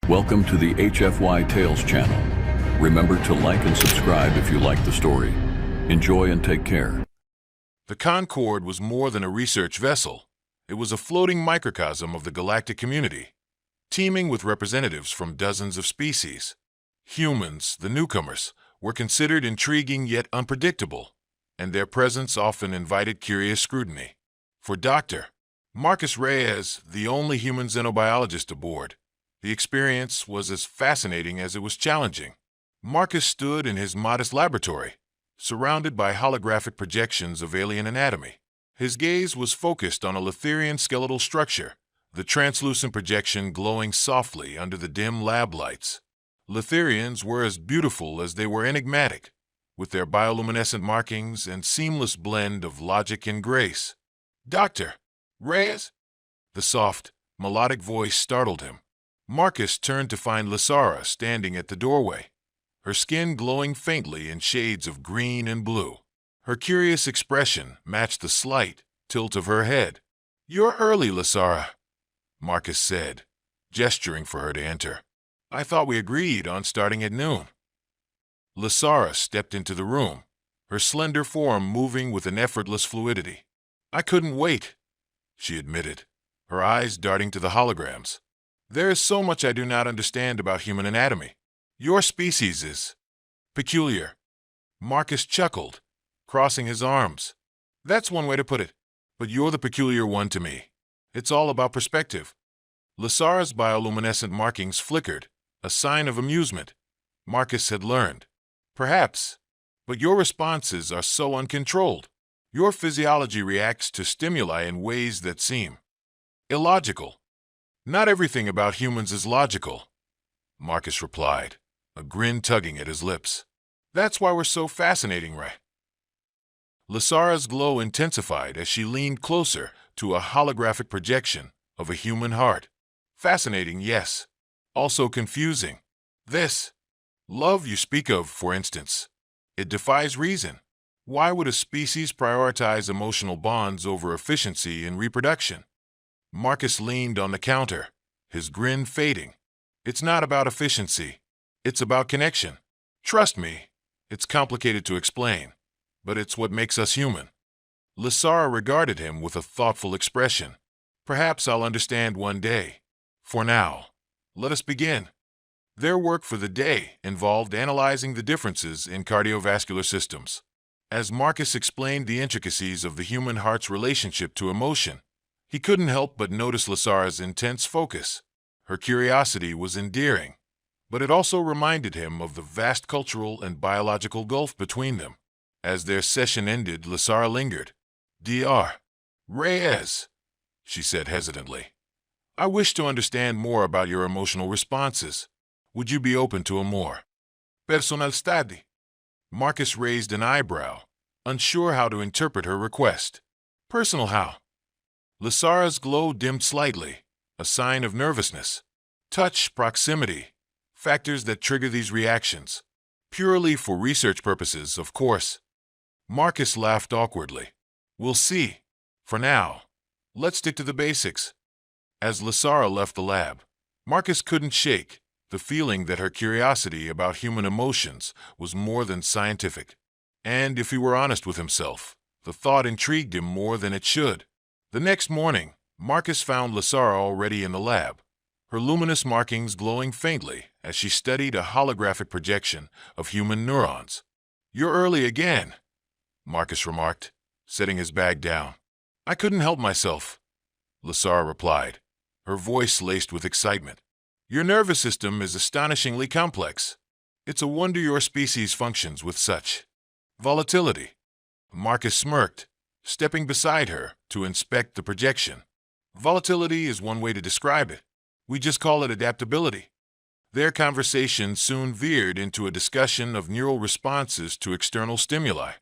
Welcome to the HFY Tales channel. Remember to like and subscribe if you like the story. Enjoy and take care. The Concorde was more than a research vessel. It was a floating microcosm of the galactic community, teeming with representatives from dozens of species. Humans, the newcomers, were considered intriguing yet unpredictable, and their presence often invited curious scrutiny. For Dr. Marcus Reyes, the only human xenobiologist aboard, the experience was as fascinating as it was challenging. Marcus stood in his modest laboratory, surrounded by holographic projections of alien anatomy. His gaze was focused on a Letherian skeletal structure, the translucent projection glowing softly under the dim lab lights. Letherians were as beautiful as they were enigmatic, with their bioluminescent markings and seamless blend of logic and grace. "Dr. Reyes?" The soft, melodic voice startled him. Marcus turned to find Lysara standing at the doorway, her skin glowing faintly in shades of green and blue. Her curious expression matched the slight tilt of her head. "You're early, Lysara," Marcus said, gesturing for her to enter. "I thought we agreed on starting at noon." Lysara stepped into the room, her slender form moving with an effortless fluidity. "I couldn't wait," she admitted, her eyes darting to the holograms. "There is so much I do not understand about human anatomy. Your species is peculiar." Marcus chuckled, crossing his arms. "That's one way to put it, but you're the peculiar one to me. It's all about perspective." Lysara's bioluminescent markings flickered, a sign of amusement. Marcus had learned. "Perhaps, but your responses are so uncontrolled. Your physiology reacts to stimuli in ways that seem illogical." "Not everything about humans is logical," Marcus replied, a grin tugging at his lips. "That's why we're so fascinating, right?" Lysara's glow intensified as she leaned closer to a holographic projection of a human heart. "Fascinating, yes. Also confusing. This love you speak of, for instance, it defies reason. Why would a species prioritize emotional bonds over efficiency in reproduction?" Marcus leaned on the counter, his grin fading. "It's not about efficiency. It's about connection. Trust me, it's complicated to explain, but it's what makes us human." Lysara regarded him with a thoughtful expression. "Perhaps I'll understand one day. For now, let us begin." Their work for the day involved analyzing the differences in cardiovascular systems. As Marcus explained the intricacies of the human heart's relationship to emotion, he couldn't help but notice Lysara's intense focus. Her curiosity was endearing, but it also reminded him of the vast cultural and biological gulf between them. As their session ended, Lysara lingered. "Dr. Reyes," she said hesitantly, "I wish to understand more about your emotional responses. Would you be open to a more personal study?" Marcus raised an eyebrow, unsure how to interpret her request. "Personal how?" Lysara's glow dimmed slightly, a sign of nervousness. "Touch, proximity, factors that trigger these reactions. Purely for research purposes, of course." Marcus laughed awkwardly. "We'll see. For now, let's stick to the basics." As Lysara left the lab, Marcus couldn't shake the feeling that her curiosity about human emotions was more than scientific. And if he were honest with himself, the thought intrigued him more than it should. The next morning, Marcus found Lysara already in the lab, her luminous markings glowing faintly as she studied a holographic projection of human neurons. "You're early again," Marcus remarked, setting his bag down. "I couldn't help myself," Lysara replied, her voice laced with excitement. "Your nervous system is astonishingly complex. It's a wonder your species functions with such volatility." Marcus smirked, stepping beside her to inspect the projection. "Volatility is one way to describe it. We just call it adaptability." Their conversation soon veered into a discussion of neural responses to external stimuli.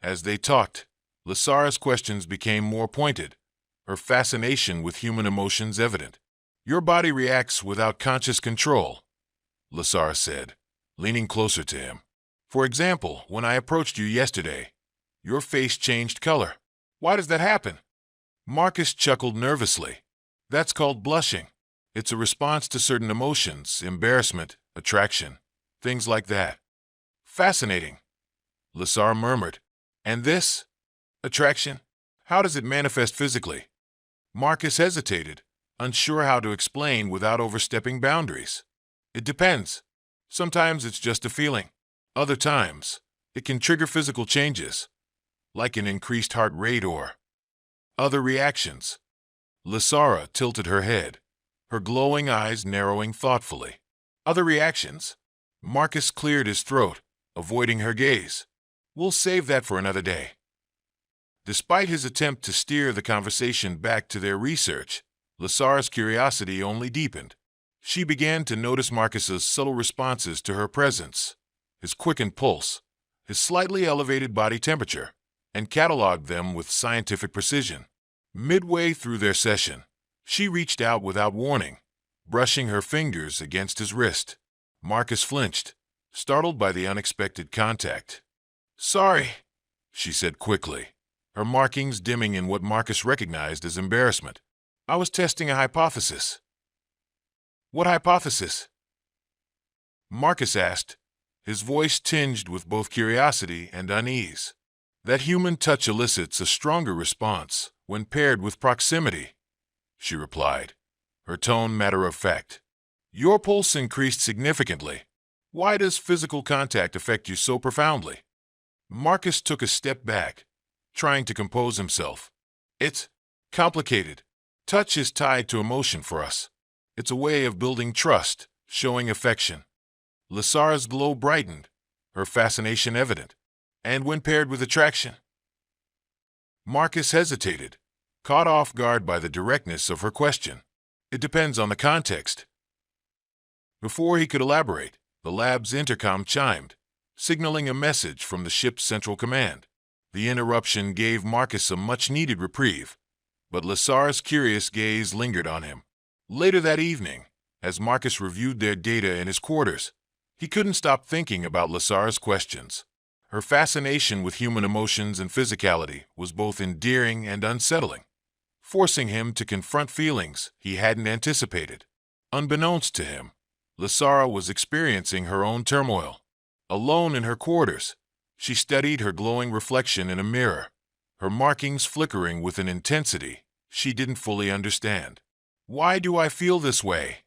As they talked, Lysara's questions became more pointed, her fascination with human emotions evident. "Your body reacts without conscious control," Lysara said, leaning closer to him. "For example, when I approached you yesterday, your face changed color. Why does that happen?" Marcus chuckled nervously. "That's called blushing. It's a response to certain emotions, embarrassment, attraction, things like that. Fascinating, Lasar murmured. And this? Attraction? How does it manifest physically? Marcus hesitated, unsure how to explain without overstepping boundaries. It depends. Sometimes it's just a feeling. Other times, it can trigger physical changes, like an increased heart rate or other reactions. Lasara tilted her head, her glowing eyes narrowing thoughtfully. Other reactions? Marcus cleared his throat, avoiding her gaze. We'll save that for another day. Despite his attempt to steer the conversation back to their research, Lasara's curiosity only deepened. She began to notice Marcus's subtle responses to her presence, his quickened pulse, his slightly elevated body temperature, and cataloged them with scientific precision. Midway through their session, she reached out without warning, brushing her fingers against his wrist. Marcus flinched, startled by the unexpected contact. "Sorry," she said quickly, her markings dimming in what Marcus recognized as embarrassment. "I was testing a hypothesis." "What hypothesis?" Marcus asked, his voice tinged with both curiosity and unease. "That human touch elicits a stronger response when paired with proximity," she replied, her tone matter-of-fact. "Your pulse increased significantly. Why does physical contact affect you so profoundly?" Marcus took a step back, trying to compose himself. "It's complicated. Touch is tied to emotion for us. It's a way of building trust, showing affection." Lasara's glow brightened, her fascination evident. "And when paired with attraction?" Marcus hesitated, caught off guard by the directness of her question. "It depends on the context." Before he could elaborate, the lab's intercom chimed, signaling a message from the ship's central command. The interruption gave Marcus a much-needed reprieve, but Lasara's curious gaze lingered on him. Later that evening, as Marcus reviewed their data in his quarters, he couldn't stop thinking about Lasara's questions. Her fascination with human emotions and physicality was both endearing and unsettling, forcing him to confront feelings he hadn't anticipated. Unbeknownst to him, Lasara was experiencing her own turmoil. Alone in her quarters, she studied her glowing reflection in a mirror, her markings flickering with an intensity she didn't fully understand. "Why do I feel this way?"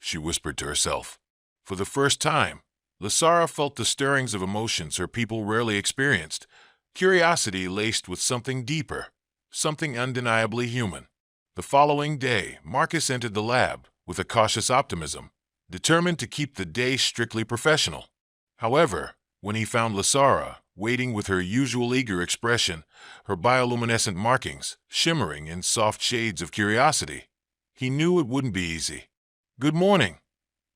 she whispered to herself. For the first time, Lasara felt the stirrings of emotions her people rarely experienced, curiosity laced with something deeper, something undeniably human. The following day, Marcus entered the lab with a cautious optimism, determined to keep the day strictly professional. However, when he found Lasara waiting with her usual eager expression, her bioluminescent markings shimmering in soft shades of curiosity, he knew it wouldn't be easy. "Good morning,"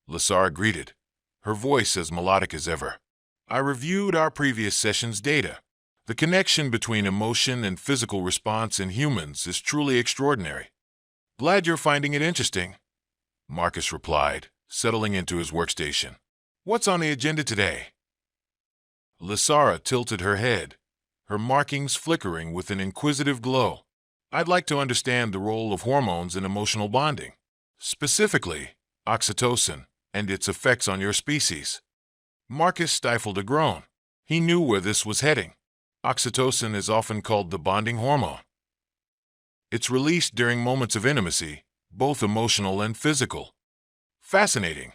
Lasara greeted, her voice as melodic as ever. "I reviewed our previous session's data. The connection between emotion and physical response in humans is truly extraordinary." "Glad you're finding it interesting," Marcus replied, settling into his workstation. "What's on the agenda today?" Lasara tilted her head, her markings flickering with an inquisitive glow. "I'd like to understand the role of hormones in emotional bonding, specifically oxytocin and its effects on your species." Marcus stifled a groan. He knew where this was heading. Oxytocin is often called the bonding hormone. It's released during moments of intimacy, both emotional and physical. "Fascinating,"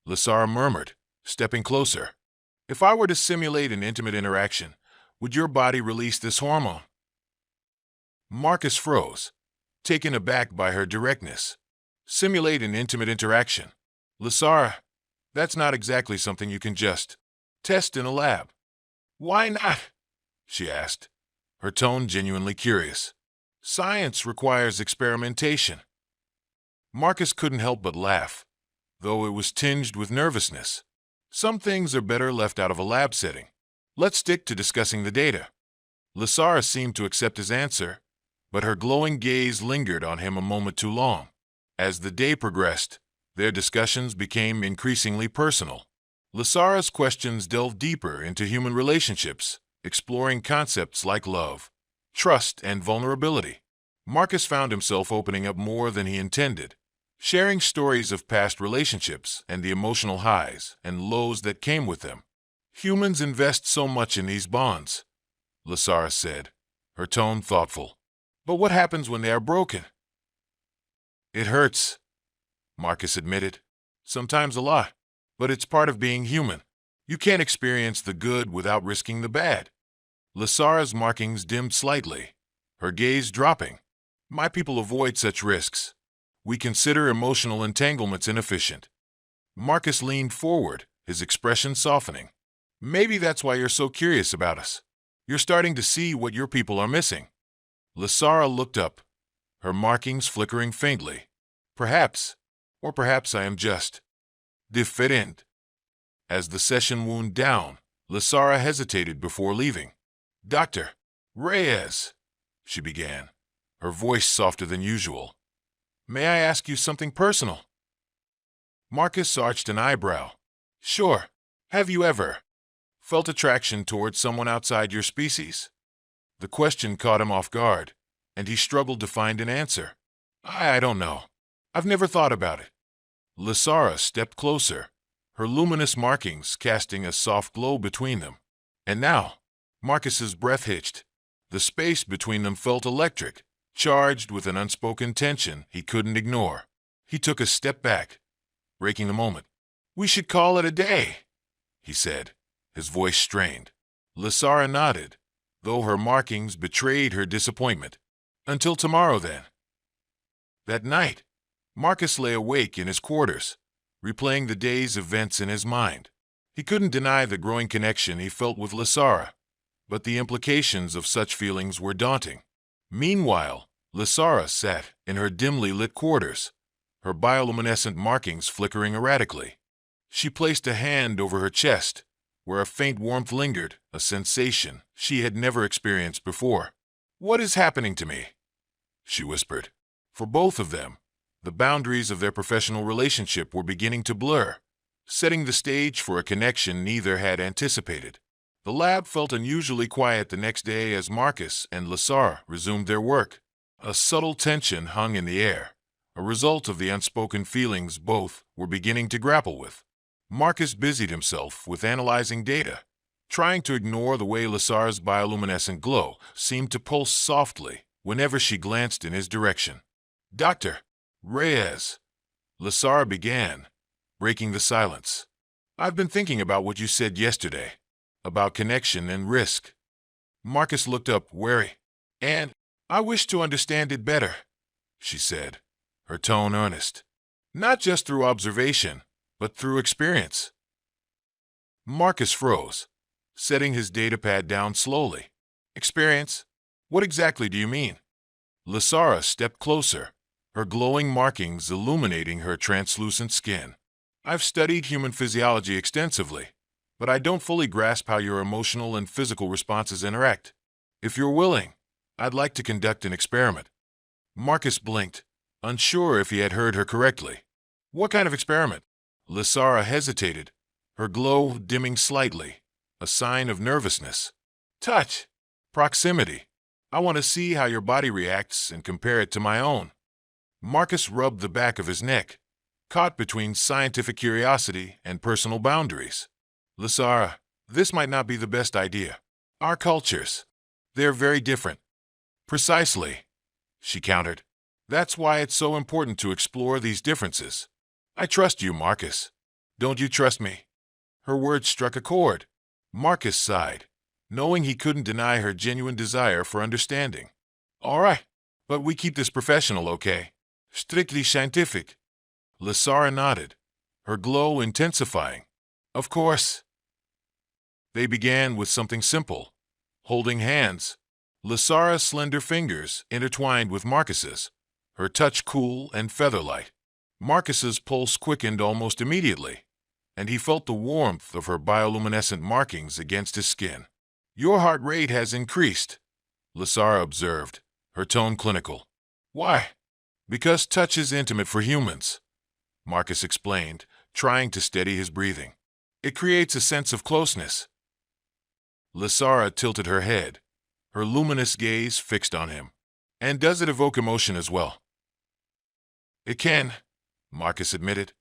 Lasara murmured, stepping closer. "If I were to simulate an intimate interaction, would your body release this hormone?" Marcus froze, taken aback by her directness. "Simulate an intimate interaction? Lasara, that's not exactly something you can just test in a lab." "Why not?" she asked, her tone genuinely curious. "Science requires experimentation." Marcus couldn't help but laugh, though it was tinged with nervousness. "Some things are better left out of a lab setting. Let's stick to discussing the data." Lasara seemed to accept his answer, but her glowing gaze lingered on him a moment too long. As the day progressed, their discussions became increasingly personal. Lasara's questions delved deeper into human relationships, exploring concepts like love, trust, and vulnerability. Marcus found himself opening up more than he intended, sharing stories of past relationships and the emotional highs and lows that came with them. Humans invest so much in these bonds, Lasara said, her tone thoughtful. But what happens when they are broken? It hurts, Marcus admitted. Sometimes a lot, but it's part of being human. You can't experience the good without risking the bad. Lasara's markings dimmed slightly, her gaze dropping. My people avoid such risks. We consider emotional entanglements inefficient. Marcus leaned forward, his expression softening. Maybe that's why you're so curious about us. You're starting to see what your people are missing. Lasara looked up, her markings flickering faintly. Perhaps, or perhaps I am just different. As the session wound down, Lasara hesitated before leaving. Dr. Reyes, she began, her voice softer than usual. May I ask you something personal? Marcus arched an eyebrow. Sure. Have you ever felt attraction towards someone outside your species? The question caught him off guard, and he struggled to find an answer. I don't know. I've never thought about it. Lasara stepped closer, her luminous markings casting a soft glow between them. And now, Marcus's breath hitched. The space between them felt electric, charged with an unspoken tension he couldn't ignore. He took a step back, breaking the moment. We should call it a day, he said, his voice strained. Lasara nodded, though her markings betrayed her disappointment. Until tomorrow, then. That night, Marcus lay awake in his quarters, replaying the day's events in his mind. He couldn't deny the growing connection he felt with Lasara, but the implications of such feelings were daunting. Meanwhile, Lasara sat in her dimly lit quarters, her bioluminescent markings flickering erratically. She placed a hand over her chest, where a faint warmth lingered, a sensation she had never experienced before. What is happening to me? She whispered. For both of them, the boundaries of their professional relationship were beginning to blur, setting the stage for a connection neither had anticipated. The lab felt unusually quiet the next day as Marcus and Lasara resumed their work. A subtle tension hung in the air, a result of the unspoken feelings both were beginning to grapple with. Marcus busied himself with analyzing data, trying to ignore the way Lasara's bioluminescent glow seemed to pulse softly whenever she glanced in his direction. Dr. Reyes, Lasara began, breaking the silence. I've been thinking about what you said yesterday, about connection and risk. Marcus looked up, wary. And I wish to understand it better, she said, her tone earnest. Not just through observation, but through experience. Marcus froze, setting his datapad down slowly. Experience? What exactly do you mean? Lasara stepped closer, her glowing markings illuminating her translucent skin. I've studied human physiology extensively, but I don't fully grasp how your emotional and physical responses interact. If you're willing, I'd like to conduct an experiment. Marcus blinked, unsure if he had heard her correctly. What kind of experiment? Lasara hesitated, her glow dimming slightly, a sign of nervousness. Touch. Proximity. I want to see how your body reacts and compare it to my own. Marcus rubbed the back of his neck, caught between scientific curiosity and personal boundaries. Lasara, this might not be the best idea. Our cultures, they're very different. Precisely, she countered. That's why it's so important to explore these differences. I trust you, Marcus. Don't you trust me? Her words struck a chord. Marcus sighed, knowing he couldn't deny her genuine desire for understanding. All right, but we keep this professional, okay? Strictly scientific. Lasara nodded, her glow intensifying. Of course. They began with something simple, holding hands. Lasara's slender fingers intertwined with Marcus's, her touch cool and feather-light. Marcus's pulse quickened almost immediately, and he felt the warmth of her bioluminescent markings against his skin. Your heart rate has increased, Lasara observed, her tone clinical. Why? Because touch is intimate for humans, Marcus explained, trying to steady his breathing. It creates a sense of closeness. Lasara tilted her head, her luminous gaze fixed on him. And does it evoke emotion as well? It can, Marcus admitted.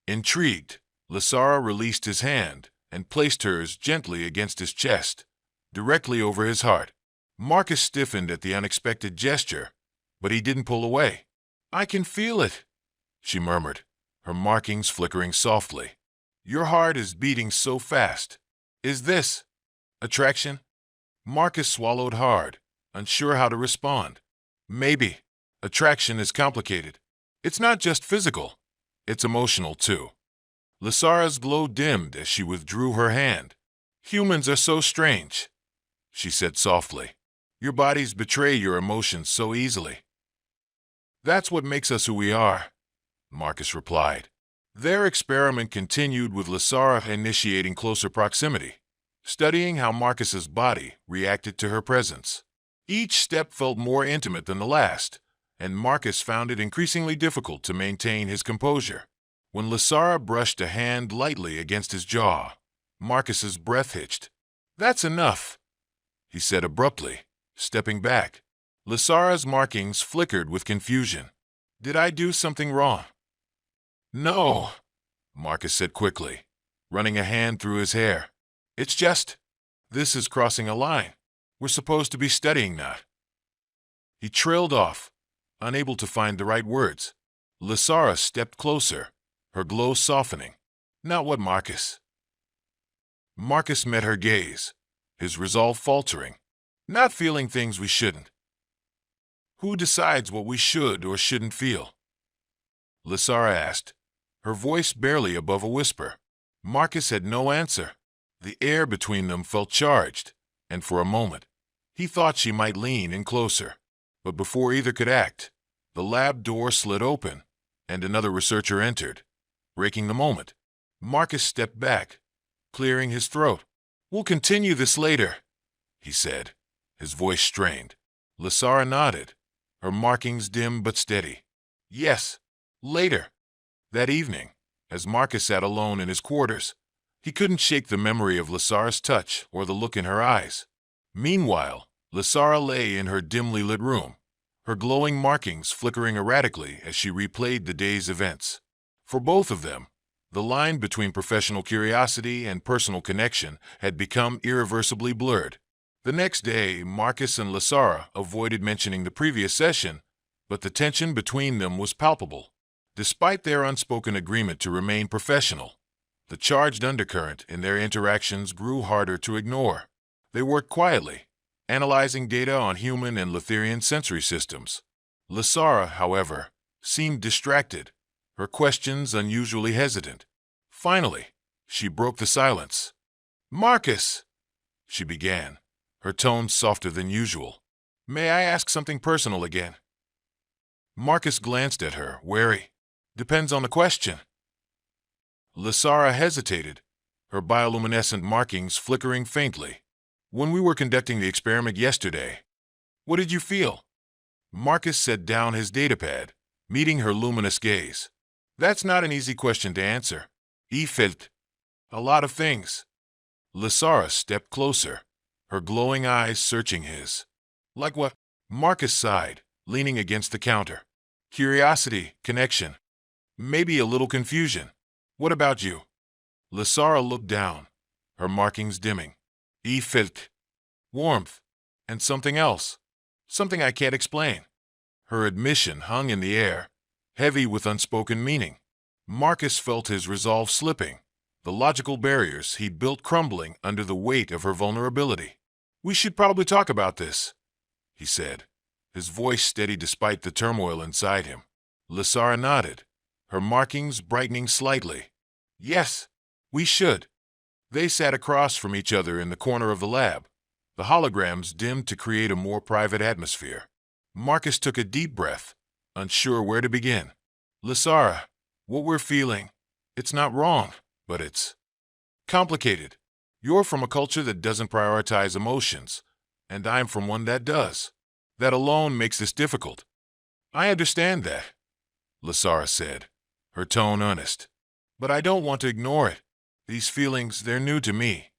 Intrigued, Lasara released his hand and placed hers gently against his chest, directly over his heart. Marcus stiffened at the unexpected gesture, but he didn't pull away. I can feel it, she murmured, her markings flickering softly. Your heart is beating so fast. Is this attraction? Marcus swallowed hard, unsure how to respond. Maybe. Attraction is complicated. It's not just physical, it's emotional too. Lasara's glow dimmed as she withdrew her hand. Humans are so strange, she said softly. Your bodies betray your emotions so easily. That's what makes us who we are, Marcus replied. Their experiment continued with Lasara initiating closer proximity, studying how Marcus's body reacted to her presence. Each step felt more intimate than the last, and Marcus found it increasingly difficult to maintain his composure. When Lasara brushed a hand lightly against his jaw, Marcus's breath hitched. That's enough, he said abruptly, stepping back. Lasara's markings flickered with confusion. Did I do something wrong? No, Marcus said quickly, running a hand through his hair. It's just, this is crossing a line. We're supposed to be studying that. He trailed off, unable to find the right words. Lasara stepped closer, her glow softening. Not what, Marcus? Marcus met her gaze, his resolve faltering. Not feeling things we shouldn't. Who decides what we should or shouldn't feel? Lasara asked, her voice barely above a whisper. Marcus had no answer. The air between them felt charged, and for a moment, he thought she might lean in closer. But before either could act, the lab door slid open, and another researcher entered, breaking the moment. Marcus stepped back, clearing his throat. We'll continue this later, he said, his voice strained. Lasara nodded, her markings dim but steady. Yes, later. That evening, as Marcus sat alone in his quarters, he couldn't shake the memory of Lasara's touch or the look in her eyes. Meanwhile, Lasara lay in her dimly lit room, her glowing markings flickering erratically as she replayed the day's events. For both of them, the line between professional curiosity and personal connection had become irreversibly blurred. The next day, Marcus and Lasara avoided mentioning the previous session, but the tension between them was palpable. Despite their unspoken agreement to remain professional, the charged undercurrent in their interactions grew harder to ignore. They worked quietly, analyzing data on human and Letherian sensory systems. Lasara, however, seemed distracted, her questions unusually hesitant. Finally, she broke the silence. Marcus, she began, her tone softer than usual. May I ask something personal again? Marcus glanced at her, wary. Depends on the question. Lasara hesitated, her bioluminescent markings flickering faintly. When we were conducting the experiment yesterday, what did you feel? Marcus set down his datapad, meeting her luminous gaze. That's not an easy question to answer. He felt a lot of things. Lasara stepped closer, her glowing eyes searching his. Like what? Marcus sighed, leaning against the counter. Curiosity, connection. Maybe a little confusion. What about you? Lasara looked down, her markings dimming. He felt warmth and something else, something I can't explain. Her admission hung in the air, heavy with unspoken meaning. Marcus felt his resolve slipping, the logical barriers he'd built crumbling under the weight of her vulnerability. We should probably talk about this, he said, his voice steady despite the turmoil inside him. Lasara nodded, her markings brightening slightly. Yes, we should. They sat across from each other in the corner of the lab, the holograms dimmed to create a more private atmosphere. Marcus took a deep breath, unsure where to begin. Lasara, what we're feeling, it's not wrong, but it's complicated. You're from a culture that doesn't prioritize emotions, and I'm from one that does. That alone makes this difficult. I understand that, Lasara said, her tone earnest. But I don't want to ignore it. These feelings, they're new to me.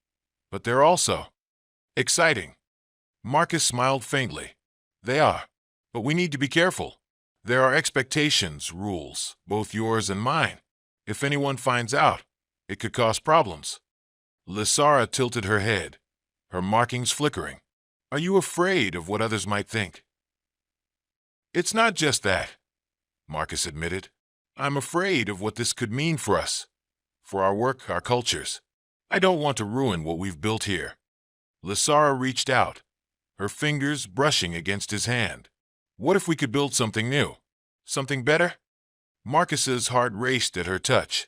But they're also exciting. Marcus smiled faintly. They are. But we need to be careful. There are expectations, rules, both yours and mine. If anyone finds out, it could cause problems. Lysara tilted her head, her markings flickering. Are you afraid of what others might think? It's not just that, Marcus admitted. I'm afraid of what this could mean for us, for our work, our cultures. I don't want to ruin what we've built here. Lysara reached out, her fingers brushing against his hand. What if we could build something new? Something better? Marcus's heart raced at her touch,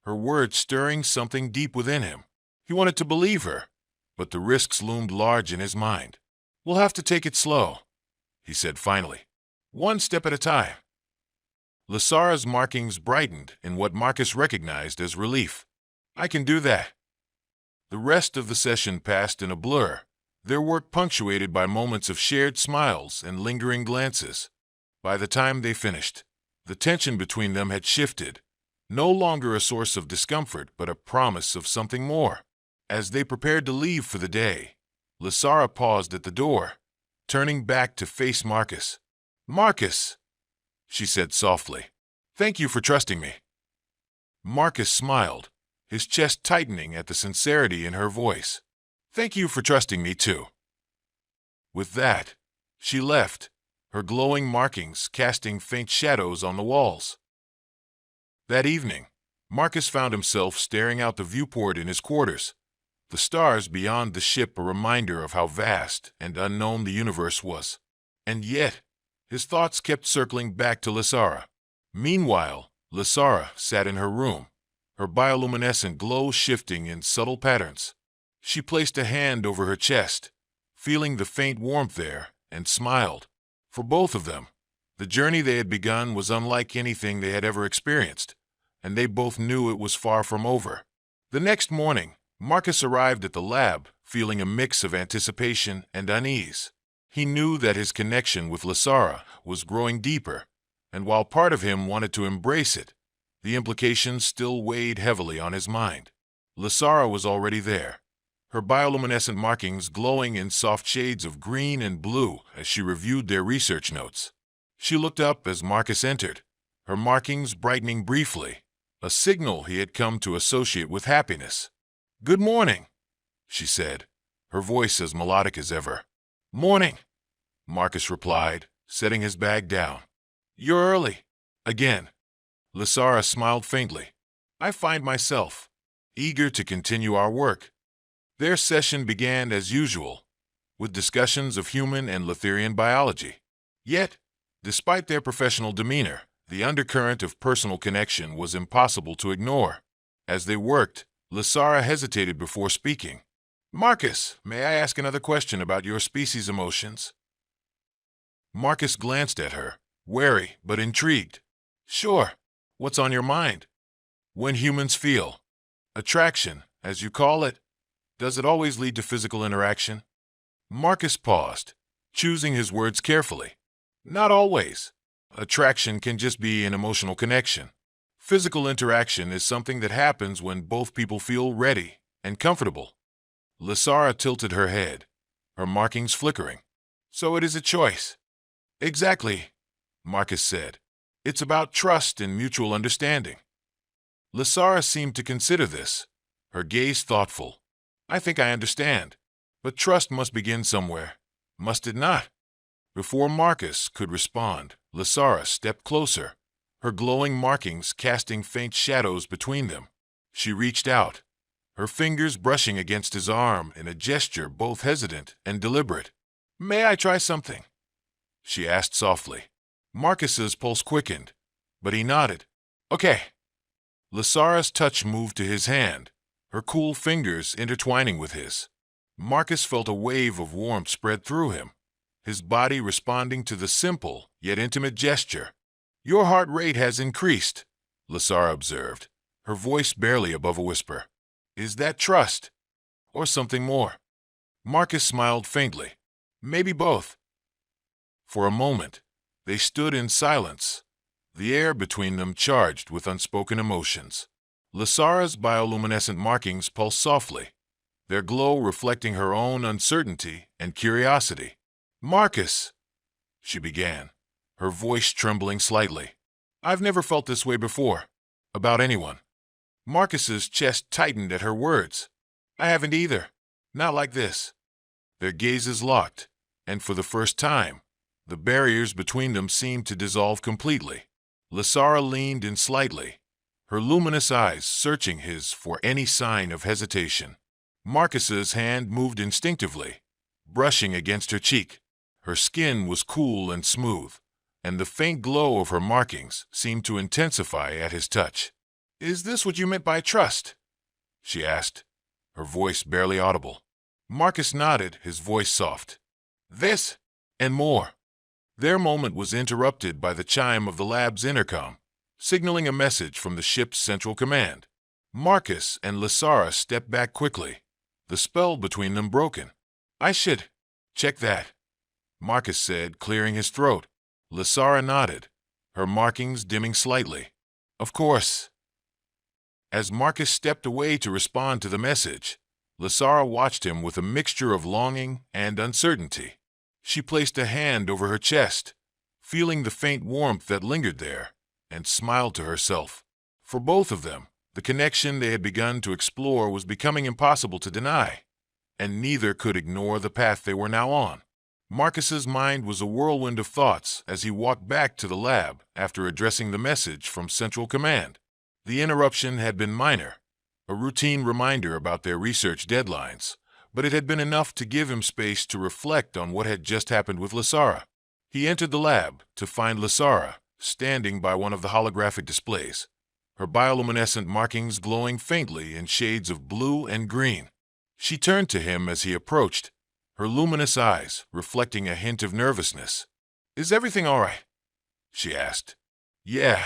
her words stirring something deep within him. He wanted to believe her, but the risks loomed large in his mind. We'll have to take it slow, he said finally. One step at a time. Lysara's markings brightened in what Marcus recognized as relief. I can do that. The rest of the session passed in a blur, their work punctuated by moments of shared smiles and lingering glances. By the time they finished, the tension between them had shifted, no longer a source of discomfort but a promise of something more. As they prepared to leave for the day, Lysara paused at the door, turning back to face Marcus. Marcus, she said softly, thank you for trusting me. Marcus smiled, his chest tightening at the sincerity in her voice. Thank you for trusting me too. With that, she left, her glowing markings casting faint shadows on the walls. That evening, Marcus found himself staring out the viewport in his quarters, the stars beyond the ship a reminder of how vast and unknown the universe was. And yet, his thoughts kept circling back to Lysara. Meanwhile, Lysara sat in her room, her bioluminescent glow shifting in subtle patterns. She placed a hand over her chest, feeling the faint warmth there, and smiled. For both of them, the journey they had begun was unlike anything they had ever experienced, and they both knew it was far from over. The next morning, Marcus arrived at the lab, feeling a mix of anticipation and unease. He knew that his connection with Lysara was growing deeper, and while part of him wanted to embrace it, the implications still weighed heavily on his mind. Lysara was already there, her bioluminescent markings glowing in soft shades of green and blue as she reviewed their research notes. She looked up as Marcus entered, her markings brightening briefly, a signal he had come to associate with happiness. Good morning, she said, her voice as melodic as ever. Morning, Marcus replied, setting his bag down. You're early. Again. Lysara smiled faintly. I find myself eager to continue our work. Their session began as usual, with discussions of human and Letherian biology. Yet, despite their professional demeanor, the undercurrent of personal connection was impossible to ignore. As they worked, Lysara hesitated before speaking. Marcus, may I ask another question about your species' emotions? Marcus glanced at her, wary but intrigued. Sure. What's on your mind? When humans feel attraction, as you call it, does it always lead to physical interaction? Marcus paused, choosing his words carefully. Not always. Attraction can just be an emotional connection. Physical interaction is something that happens when both people feel ready and comfortable. Lysara tilted her head, her markings flickering. So it is a choice. Exactly, Marcus said. It's about trust and mutual understanding. Lysara seemed to consider this, her gaze thoughtful. I think I understand, but trust must begin somewhere, must it not? Before Marcus could respond, Lysara stepped closer, her glowing markings casting faint shadows between them. She reached out, her fingers brushing against his arm in a gesture both hesitant and deliberate. May I try something? She asked softly. Marcus's pulse quickened, but he nodded. Okay. Lysara's touch moved to his hand, her cool fingers intertwining with his. Marcus felt a wave of warmth spread through him, his body responding to the simple yet intimate gesture. Your heart rate has increased, Lysara observed, her voice barely above a whisper. Is that trust? Or something more? Marcus smiled faintly. Maybe both. For a moment, they stood in silence, the air between them charged with unspoken emotions. Lysara's bioluminescent markings pulsed softly, their glow reflecting her own uncertainty and curiosity. Marcus, she began, her voice trembling slightly. I've never felt this way before. About anyone. Marcus's chest tightened at her words. I haven't either. Not like this. Their gazes locked, and for the first time, the barriers between them seemed to dissolve completely. Lysara leaned in slightly, her luminous eyes searching his for any sign of hesitation. Marcus's hand moved instinctively, brushing against her cheek. Her skin was cool and smooth, and the faint glow of her markings seemed to intensify at his touch. Is this what you meant by trust? She asked, her voice barely audible. Marcus nodded, his voice soft. This, and more. Their moment was interrupted by the chime of the lab's intercom, signaling a message from the ship's central command. Marcus and Lysara stepped back quickly, the spell between them broken. I should check that, Marcus said, clearing his throat. Lysara nodded, her markings dimming slightly. Of course. As Marcus stepped away to respond to the message, Lysara watched him with a mixture of longing and uncertainty. She placed a hand over her chest, feeling the faint warmth that lingered there, and smiled to herself. For both of them, the connection they had begun to explore was becoming impossible to deny, and neither could ignore the path they were now on. Marcus's mind was a whirlwind of thoughts as he walked back to the lab after addressing the message from Central Command. The interruption had been minor, a routine reminder about their research deadlines, but it had been enough to give him space to reflect on what had just happened with Lysara. He entered the lab to find Lysara standing by one of the holographic displays, her bioluminescent markings glowing faintly in shades of blue and green. She turned to him as he approached, her luminous eyes reflecting a hint of nervousness. Is everything all right? She asked. Yeah,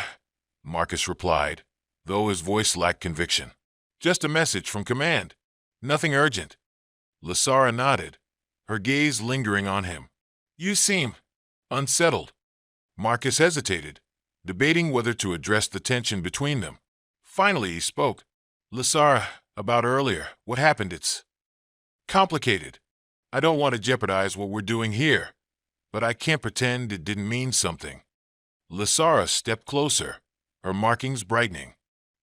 Marcus replied, though his voice lacked conviction. Just a message from command. Nothing urgent. Lysara nodded, her gaze lingering on him. You seem unsettled. Marcus hesitated, debating whether to address the tension between them. Finally he spoke. Lysara, about earlier, what happened? It's complicated. I don't want to jeopardize what we're doing here, but I can't pretend it didn't mean something. Lysara stepped closer, her markings brightening.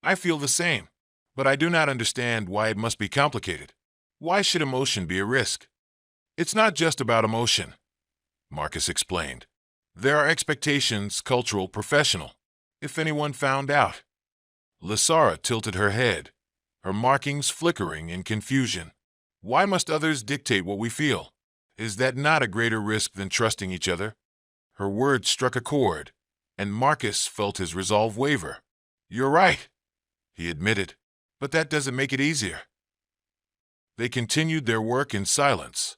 I feel the same, but I do not understand why it must be complicated. Why should emotion be a risk? It's not just about emotion, Marcus explained. There are expectations, cultural, professional. If anyone found out. Lysara tilted her head, her markings flickering in confusion. Why must others dictate what we feel? Is that not a greater risk than trusting each other? Her words struck a chord, and Marcus felt his resolve waver. You're right, he admitted, but that doesn't make it easier. They continued their work in silence,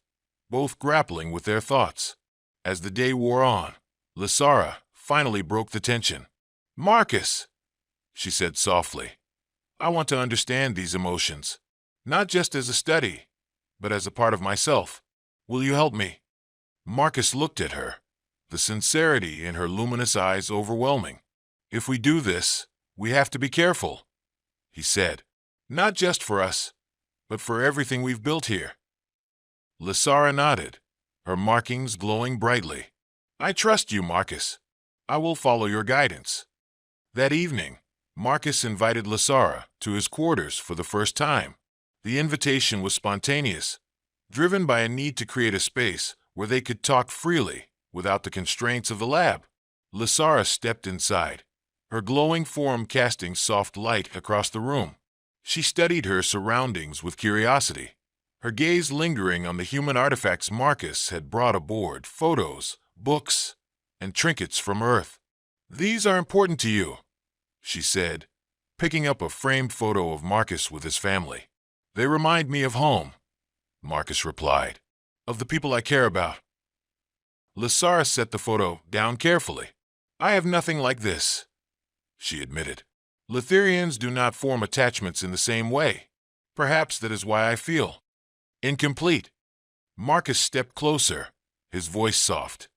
both grappling with their thoughts. As the day wore on, Lysara finally broke the tension. Marcus, she said softly, I want to understand these emotions, not just as a study, but as a part of myself. Will you help me? Marcus looked at her, the sincerity in her luminous eyes overwhelming. If we do this, we have to be careful, he said. Not just for us, but for everything we've built here. Lysara nodded, her markings glowing brightly. I trust you, Marcus. I will follow your guidance. That evening, Marcus invited Lysara to his quarters for the first time. The invitation was spontaneous, driven by a need to create a space where they could talk freely without the constraints of the lab. Lysara stepped inside, her glowing form casting soft light across the room. She studied her surroundings with curiosity, her gaze lingering on the human artifacts Marcus had brought aboard, photos, books, and trinkets from Earth. These are important to you, she said, picking up a framed photo of Marcus with his family. They remind me of home, Marcus replied, of the people I care about. Lysara set the photo down carefully. I have nothing like this, she admitted. Litherians do not form attachments in the same way. Perhaps that is why I feel incomplete. Marcus stepped closer, his voice soft.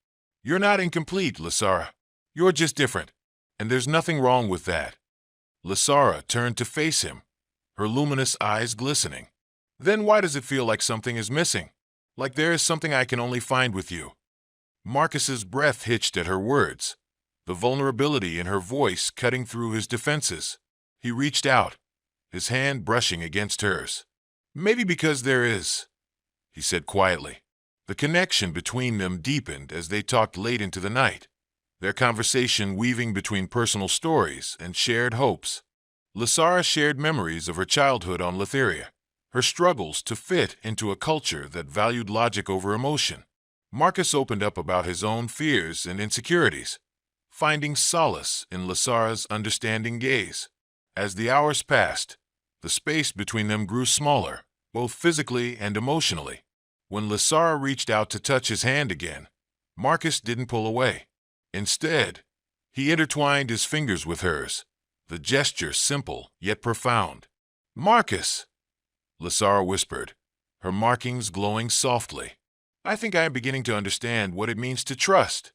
You're not incomplete, Lysara. You're just different, and there's nothing wrong with that. Lysara turned to face him, her luminous eyes glistening. Then why does it feel like something is missing? Like there is something I can only find with you? Marcus's breath hitched at her words, the vulnerability in her voice cutting through his defenses. He reached out, his hand brushing against hers. "Maybe because there is," he said quietly. The connection between them deepened as they talked late into the night, their conversation weaving between personal stories and shared hopes. Lysara shared memories of her childhood on Letheria, her struggles to fit into a culture that valued logic over emotion. Marcus opened up about his own fears and insecurities, finding solace in Lysara's understanding gaze. As the hours passed, the space between them grew smaller, both physically and emotionally. When Lysara reached out to touch his hand again, Marcus didn't pull away. Instead, he intertwined his fingers with hers, the gesture simple yet profound. "Marcus," Lysara whispered, her markings glowing softly. "I think I am beginning to understand what it means to trust."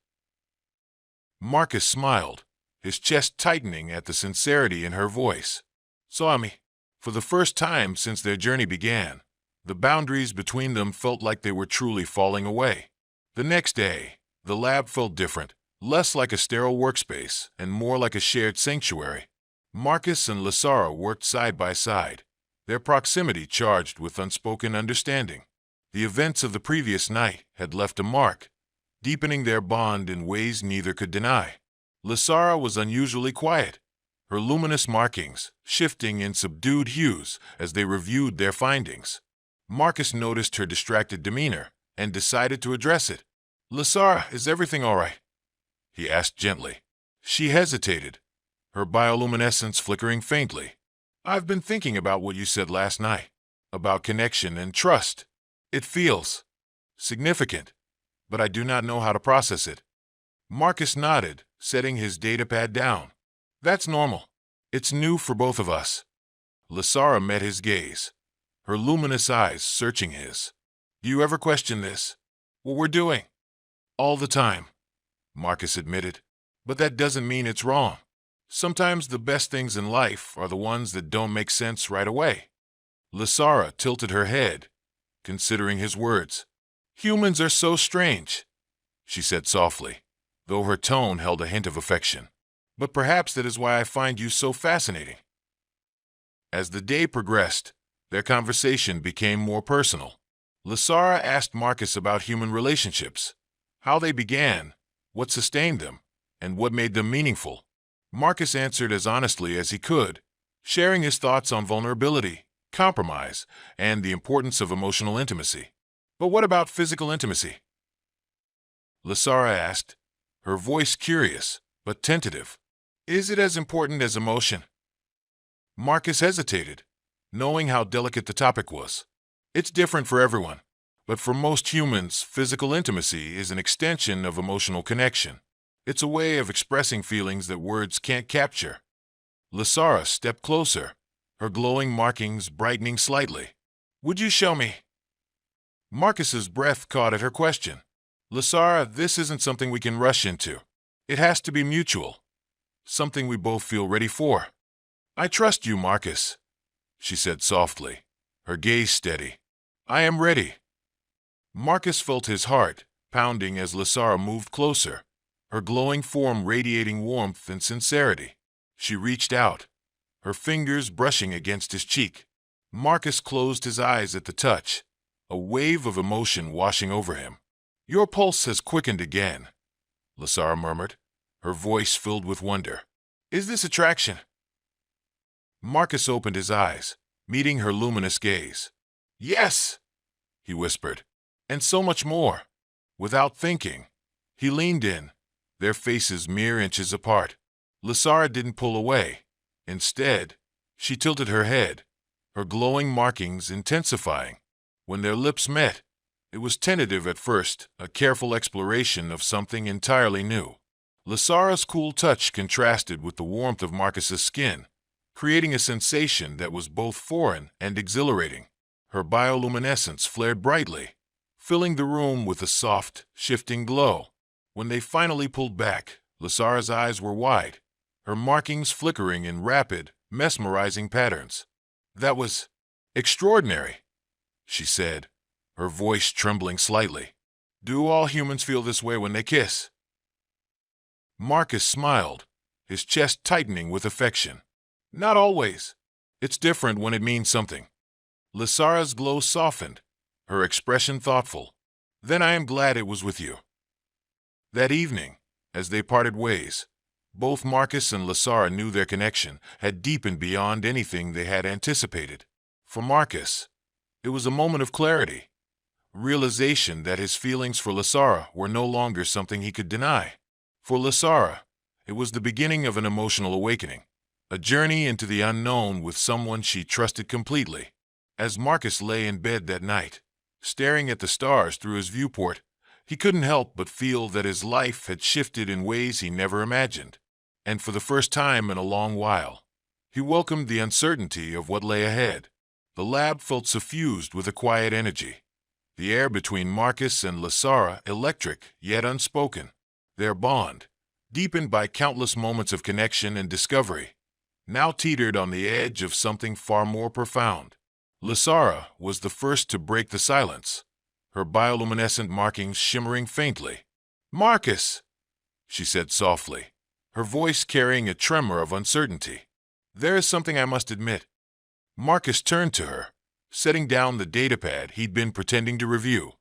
Marcus smiled, his chest tightening at the sincerity in her voice. "Soami." For the first time since their journey began, the boundaries between them felt like they were truly falling away. The next day, the lab felt different, less like a sterile workspace and more like a shared sanctuary. Marcus and Lysara worked side by side, their proximity charged with unspoken understanding. The events of the previous night had left a mark, deepening their bond in ways neither could deny. Lysara was unusually quiet, her luminous markings shifting in subdued hues as they reviewed their findings. Marcus noticed her distracted demeanor and decided to address it. "Lysara, is everything all right?" he asked gently. She hesitated, her bioluminescence flickering faintly. "I've been thinking about what you said last night, about connection and trust. It feels significant, but I do not know how to process it." Marcus nodded, setting his datapad down. "That's normal. It's new for both of us." Lysara met his gaze, her luminous eyes searching his. "Do you ever question this? What we're doing?" "All the time," Marcus admitted. "But that doesn't mean it's wrong. Sometimes the best things in life are the ones that don't make sense right away." Lysara tilted her head, considering his words. "Humans are so strange," she said softly, though her tone held a hint of affection. "But perhaps that is why I find you so fascinating." As the day progressed, their conversation became more personal. Lysara asked Marcus about human relationships, how they began, what sustained them, and what made them meaningful. Marcus answered as honestly as he could, sharing his thoughts on vulnerability, compromise, and the importance of emotional intimacy. "But what about physical intimacy?" Lysara asked, her voice curious but tentative. "Is it as important as emotion?" Marcus hesitated, knowing how delicate the topic was. "It's different for everyone, but for most humans, physical intimacy is an extension of emotional connection. It's a way of expressing feelings that words can't capture." Lysara stepped closer, her glowing markings brightening slightly. "Would you show me?" Marcus's breath caught at her question. "Lysara, this isn't something we can rush into. It has to be mutual, something we both feel ready for." "I trust you, Marcus," she said softly, her gaze steady. "I am ready." Marcus felt his heart pounding as Lysara moved closer, her glowing form radiating warmth and sincerity. She reached out, her fingers brushing against his cheek. Marcus closed his eyes at the touch, a wave of emotion washing over him. "Your pulse has quickened again," Lysara murmured, her voice filled with wonder. "Is this attraction?" Marcus opened his eyes, meeting her luminous gaze. "Yes," he whispered, "and so much more." Without thinking, he leaned in, their faces mere inches apart. Lysara didn't pull away. Instead, she tilted her head, her glowing markings intensifying. When their lips met, it was tentative at first, a careful exploration of something entirely new. Lysara's cool touch contrasted with the warmth of Marcus's skin, creating a sensation that was both foreign and exhilarating. Her bioluminescence flared brightly, filling the room with a soft, shifting glow. When they finally pulled back, Lysara's eyes were wide, her markings flickering in rapid, mesmerizing patterns. "That was extraordinary," she said, her voice trembling slightly. Do all humans feel this way when they kiss? Marcus smiled, his chest tightening with affection. Not always. It's different when it means something. Lysara's glow softened, her expression thoughtful. Then I am glad it was with you. That evening, as they parted ways, both Marcus and Lysara knew their connection had deepened beyond anything they had anticipated. For Marcus, it was a moment of clarity, realization that his feelings for Lysara were no longer something he could deny. For Lysara, it was the beginning of an emotional awakening, a journey into the unknown with someone she trusted completely. As Marcus lay in bed that night, staring at the stars through his viewport, he couldn't help but feel that his life had shifted in ways he never imagined. And for the first time in a long while, he welcomed the uncertainty of what lay ahead. The lab felt suffused with a quiet energy, the air between Marcus and Lysara electric yet unspoken. Their bond, deepened by countless moments of connection and discovery, now teetered on the edge of something far more profound. Lysara was the first to break the silence, her bioluminescent markings shimmering faintly. "Marcus," she said softly, her voice carrying a tremor of uncertainty. "There is something I must admit." Marcus turned to her, setting down the datapad he'd been pretending to review.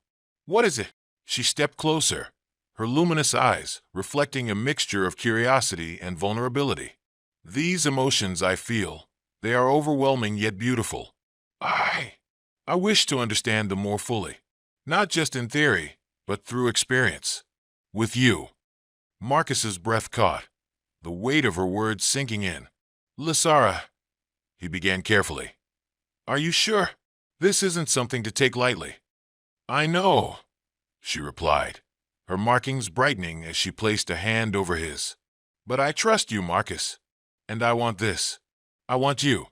"What is it?" She stepped closer, her luminous eyes reflecting a mixture of curiosity and vulnerability. "These emotions I feel, they are overwhelming yet beautiful. I wish to understand them more fully, not just in theory, but through experience. With you." Marcus's breath caught, the weight of her words sinking in. "Lysara," he began carefully. "Are you sure? This isn't something to take lightly." "I know," she replied, her markings brightening as she placed a hand over his. "But I trust you, Marcus. And I want this. I want you."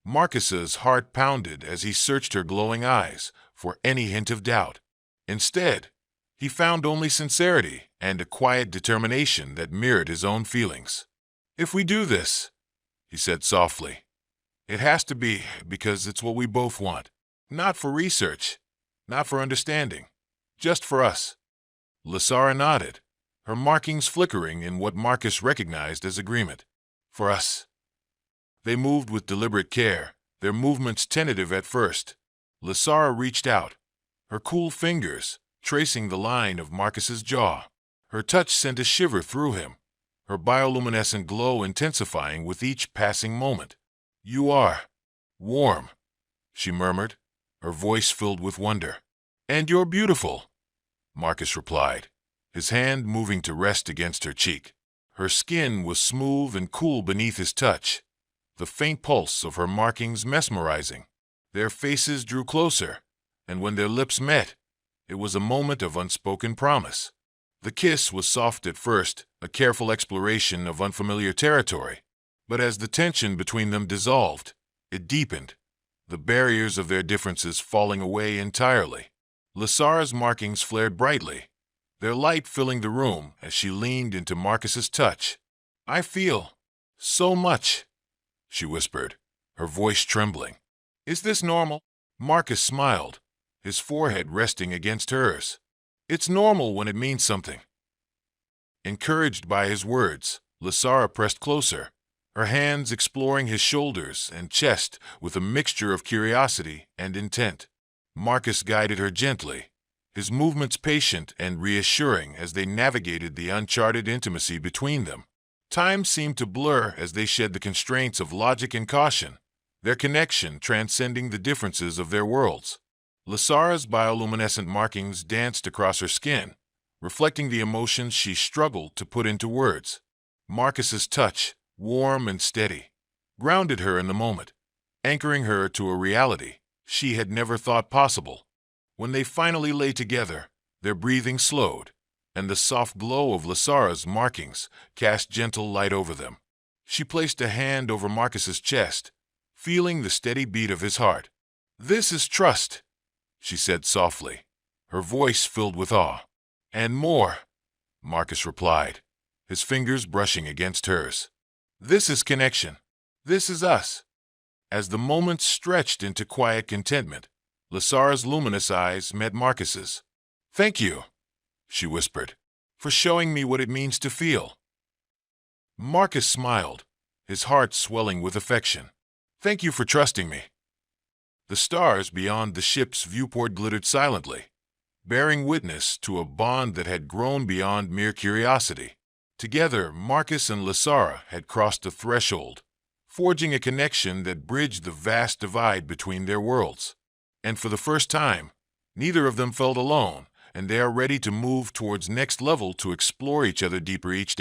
Marcus's heart pounded as he searched her glowing eyes for any hint of doubt. Instead, he found only sincerity and a quiet determination that mirrored his own feelings. "If we do this," he said softly, "it has to be because it's what we both want. Not for research, not for understanding, just for us." Lysara nodded, her markings flickering in what Marcus recognized as agreement. "For us." They moved with deliberate care, their movements tentative at first. Lysara reached out, her cool fingers tracing the line of Marcus's jaw. Her touch sent a shiver through him, her bioluminescent glow intensifying with each passing moment. "You are warm," she murmured, her voice filled with wonder. "And you're beautiful," Marcus replied, his hand moving to rest against her cheek. Her skin was smooth and cool beneath his touch, the faint pulse of her markings mesmerizing. Their faces drew closer, and when their lips met, it was a moment of unspoken promise. The kiss was soft at first, a careful exploration of unfamiliar territory. But as the tension between them dissolved, it deepened, the barriers of their differences falling away entirely. Lysara's markings flared brightly, their light filling the room as she leaned into Marcus's touch. "I feel so much," she whispered, her voice trembling. "Is this normal?" Marcus smiled, his forehead resting against hers. "It's normal when it means something." Encouraged by his words, Lysara pressed closer, her hands exploring his shoulders and chest with a mixture of curiosity and intent. Marcus guided her gently, his movements patient and reassuring as they navigated the uncharted intimacy between them. Time seemed to blur as they shed the constraints of logic and caution, their connection transcending the differences of their worlds. Lysara's bioluminescent markings danced across her skin, reflecting the emotions she struggled to put into words. Marcus's touch, warm and steady, grounded her in the moment, anchoring her to a reality she had never thought possible. When they finally lay together, their breathing slowed, and the soft glow of Lysara's markings cast gentle light over them. She placed a hand over Marcus's chest, feeling the steady beat of his heart. "This is trust," she said softly, her voice filled with awe. "And more," Marcus replied, his fingers brushing against hers. "This is connection. This is us." As the moments stretched into quiet contentment, Lysara's luminous eyes met Marcus's. "Thank you," she whispered, "for showing me what it means to feel." Marcus smiled, his heart swelling with affection. "Thank you for trusting me." The stars beyond the ship's viewport glittered silently, bearing witness to a bond that had grown beyond mere curiosity. Together, Marcus and Lysara had crossed a threshold, forging a connection that bridged the vast divide between their worlds. And for the first time, neither of them felt alone, and they are ready to move towards next level to explore each other deeper each day.